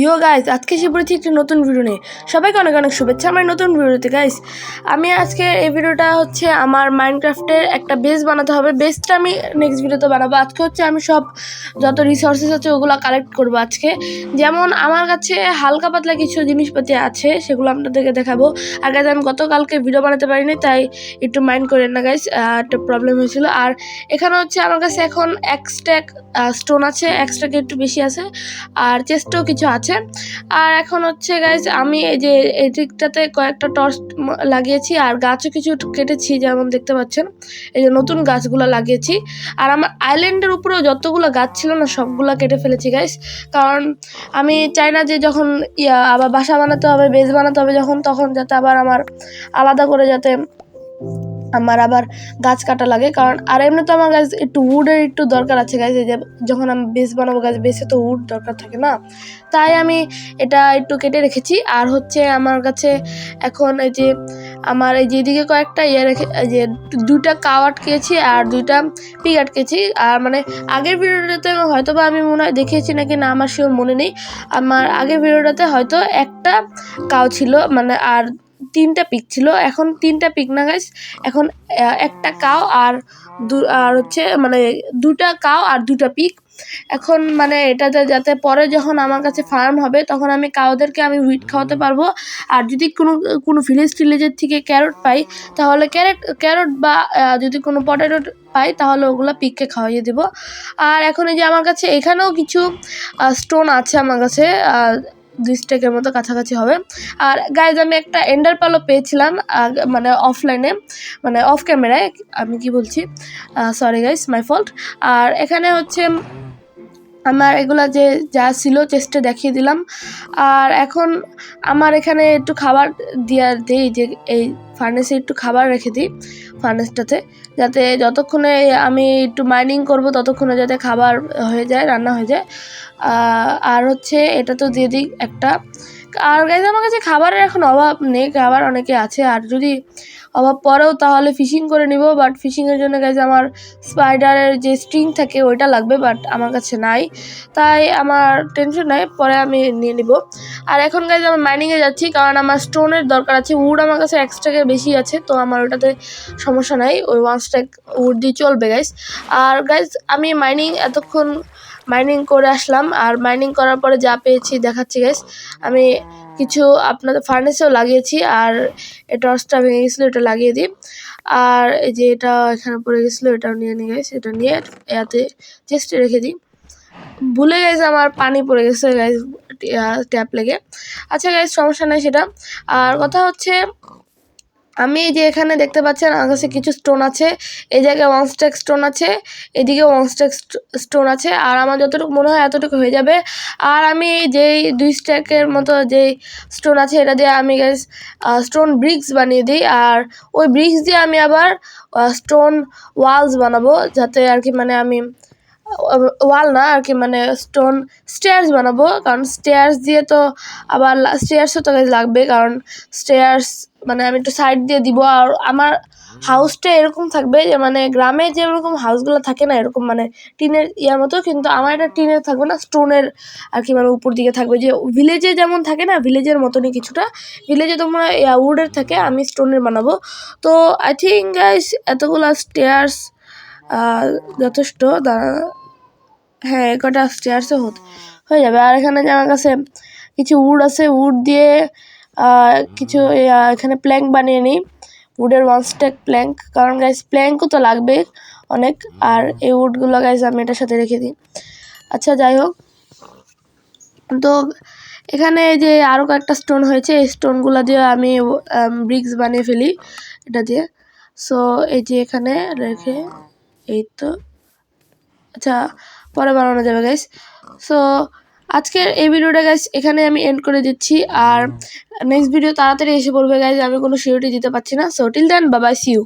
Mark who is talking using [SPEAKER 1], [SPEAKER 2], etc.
[SPEAKER 1] ইয়ো guys, আজকে এসে পড়েছি একটি নতুন ভিডিও নিয়ে। সবাইকে অনেক অনেক শুভেচ্ছা আমার নতুন ভিডিওতে। গাইস, আমি আজকে এই ভিডিওটা হচ্ছে আমার মাইনক্রাফটের একটা বেস বানাতে হবে। বেসটা আমি নেক্সট ভিডিওতে বানাবো। আজকে হচ্ছে আমি সব যত রিসোর্সেস আছে ওগুলো কালেক্ট করবো আজকে। যেমন আমার কাছে হালকা পাতলা কিছু জিনিসপাতি আছে, সেগুলো আপনাদেরকে দেখাবো। আর গাইস, আমি গতকালকে ভিডিও বানাতে পারিনি, তাই একটু মাইন্ড করেন না গাইস, একটা প্রবলেম হয়েছিল। আর এখানে হচ্ছে আমার কাছে এখন এক স্ট্যাক স্টোন আছে, এক স্ট্যাকে একটু বেশি আছে, আর চেস্টও কিছু আছে। আর এখন হচ্ছে গাইজ, আমি এই যে এই দিকটাতে কয়েকটা টর্চ লাগিয়েছি, আর গাছও কিছু কেটেছি, যেমন দেখতে পাচ্ছেন এই যে নতুন গাছগুলো লাগিয়েছি। আর আমার আইল্যান্ডের উপরেও যতগুলো গাছ ছিল না, সবগুলো কেটে ফেলেছি গাইজ। কারণ আমি চাই না যে যখন আবার বাসা বানাতে হবে, বেস বানাতে হবে যখন, তখন যাতে আবার আমার আলাদা করে যাতে আমার আবার গাছ কাটা লাগে। কারণ আর এমনি তো আমার গাছ একটু উডের একটু দরকার আছে গাছ, এই যে যখন আমি বেস বানাবো গাছ, বেসে তো উড দরকার থাকে না, তাই আমি এটা একটু কেটে রেখেছি। আর হচ্ছে আমার কাছে এখন এই যে আমার এই যে এদিকে কয়েকটা এই যে দুইটা কাও আটকেছি আর দুইটা পিগ আটকেছি। আর মানে আগের ভিডিওটাতে হয়তো বা আমি মনে হয় দেখিয়েছি নাকি না, আমার শিওর মনে নেই। আমার আগের ভিডিওটাতে হয়তো একটা কাও ছিল, মানে আর 3টা পিক ছিল। এখন 3টা পিক না গাইস, এখন একটা কাও আর হচ্ছে মানে 2টা কাও আর 2টা পিক। এখন মানে এটাতে যাতে পরে যখন আমার কাছে ফার্ম হবে, তখন আমি কাউদেরকে আমি হুইট খাওয়াতে পারবো। আর যদি কোনো ভিলেজের থেকে ক্যারট পাই, তাহলে ক্যারট বা যদি কোনো পটেটো পাই, তাহলে ওগুলো পিককে খাওয়াইয়ে দেবো। আর এখন এই যে আমার কাছে এখানেও কিছু স্টোন আছে আমার কাছে, 2 স্টেকের মতো কাছাকাছি হবে। আর গাইজ, আমি একটা এন্ডার পালও পেয়েছিলাম, মানে অফলাইনে, মানে অফ ক্যামেরায়। আমি কি বলছি, সরি গাইজ, মাই ফল্ট। আর এখানে হচ্ছে আমার এগুলা যে যা ছিল চেস্টে দেখিয়ে দিলাম। আর এখন আমার এখানে একটু খাবার দিই, যে এই ফার্নেসে একটু খাবার রেখে দিই ফার্নেসটাতে, যাতে যতক্ষণে আমি একটু মাইনিং করব ততক্ষণে যাতে খাবার হয়ে যায়, রান্না হয়ে যায়। আর হচ্ছে এটা তো দিয়ে দিই একটা। আর গাইজ, আমার কাছে খাবারের এখন অভাব নেই, খাবার অনেকে আছে। আর যদি অভাব পড়েও তাহলে ফিশিং করে নিব, বাট ফিশিংয়ের জন্য গাইজ আমার স্পাইডারের যে স্ট্রিং থাকে ওইটা লাগবে, বাট আমার কাছে নাই, তাই আমার টেনশন নাই, পরে আমি নিয়ে নিব। আর এখন গাইজ আমি মাইনিংয়ে যাচ্ছি, কারণ আমার স্টোনের দরকার আছে। উড আমার কাছে 1 স্ট্যাকের বেশি আছে, তো আমার ওটাতে সমস্যা নাই, ওই 1 স্ট্যাক উড দিয়ে চলবে গাইজ। আর গাইজ, আমি এতক্ষণ মাইনিং করে আসলাম, আর মাইনিং করার পরে যা পেয়েছি দেখাচ্ছি গাইজ। আমি কিছু আপনাদের ফার্নেসেও লাগিয়েছি, আর এই টর্চটা ভেঙে গেছিলো, এটা লাগিয়ে দিই। আর এই যে এটা এখানে পড়ে গেছিলো, এটাও নিয়ে নিই গাইজ, এটা নিয়ে এতে চেস্টে রেখে দিই। ভুলে গেছে আমার পানি পড়ে গেছে গাইজ, ট্যাপ লেগে। আচ্ছা গাইজ, সমস্যা নাই সেটা। আর কথা হচ্ছে, আমি যে এখানে দেখতে পাচ্ছেন আমার কাছে কিছু স্টোন আছে। এই জায়গায় 1 স্ট্যাক স্টোন আছে, এদিকে 1 স্ট্যাক স্টোন আছে। আর আমার যতটুকু মনে হয় এতটুকু হয়ে যাবে। আর আমি যেই 2 স্ট্যাকের মতো যেই স্টোন আছে, এটা দিয়ে আমি গাইস স্টোন ব্রিক্স বানিয়ে দিই। আর ওই ব্রিক্স দিয়ে আমি আবার স্টোন ওয়ালস বানাবো, যাতে আর কি মানে আমি ওয়াল না আর কি, মানে স্টোন স্টেয়ার্স বানাবো। কারণ স্টেয়ার্স দিয়ে তো আবার স্টেয়ার্সও তো লাগবে, কারণ স্টেয়ার্স মানে আমি একটু সাইড দিয়ে দিব। আর আমার হাউসটা এরকম থাকবে যে মানে গ্রামে যেরকম হাউসগুলো থাকে না, এরকম মানে টিনের ইয়ার মতো, কিন্তু আমার এটা টিনের থাকবে না, স্টোনের আর কি, মানে উপর দিকে থাকবে। যে ভিলেজে যেমন থাকে না, ভিলেজের মতনই কিছুটা। ভিলেজে তোমরা উডের থাকে, আমি স্টোনের বানাবো। তো আই থিঙ্ক গাইস এতগুলো স্টেয়ার্স যথেষ্ট। হ্যাঁ, কটা স্টেয়ার্সও হয়ে যাবে। আর এখানে যে আমার কাছে কিছু উড আছে, উড দিয়ে কিছু এখানে প্ল্যাঙ্ক বানিয়ে নিই, উডের 1 স্ট্যাক প্ল্যাঙ্ক, কারণ গাইস প্ল্যাঙ্কও তো লাগবে অনেক। আর এই উডগুলো গাইস আমি এটার সাথে রেখে দিই। আচ্ছা, যাই হোক, তো এখানে যে আরও কয়েকটা স্টোন হয়েছে, এই স্টোনগুলো দিয়ে আমি ব্রিক্স বানিয়ে ফেলি এটা দিয়ে। সো এই যে এখানে রেখে, এই তো, আচ্ছা পরে বানানো যাবে গাইস। সো আজকের এই ভিডিওটা গাইস এখানে আমি এন্ড করে দিচ্ছি। আর নেক্সট ভিডিও তাড়াতাড়ি এসে পড়বে গাইস, আমি কোনো সিওরিটি দিতে পারছি না। So till then, bye bye, see you.